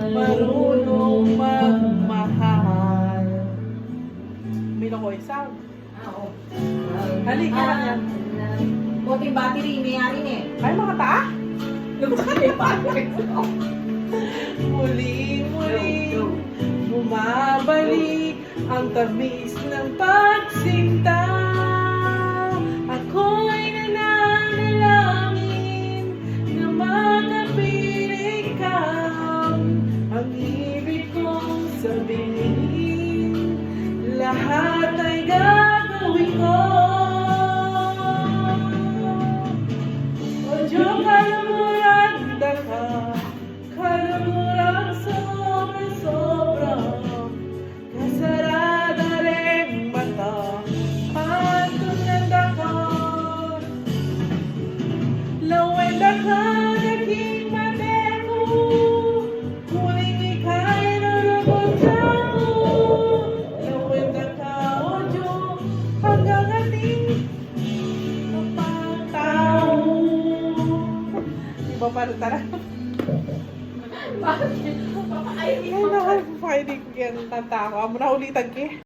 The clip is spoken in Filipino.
marunong magmahal. Milo ko isang. Oo. Halika ka niya. Buting battery, may-ari eh. Ay, mga taa? May battery. Muling-muling bumabalik ang tamis ng pagsinta. Ako'y nananalangin na makapiling ka. Ang ibig kong sabihin, lahat ay gagawin ko. O Diyos, kalamuranda ka, kalamurang sobra-sobra, kasarada rin mata, patunanda ka. Lawenda ka, naging mateko, muling ika'y narabot ako. Lawenda ka, O Diyos, hanggang ating mapatao. Iba pa rin tara. Bakit? Papakainin Ay, mo. nakapapakainin ko yan. Tanta ako. Amo na ulitan ki.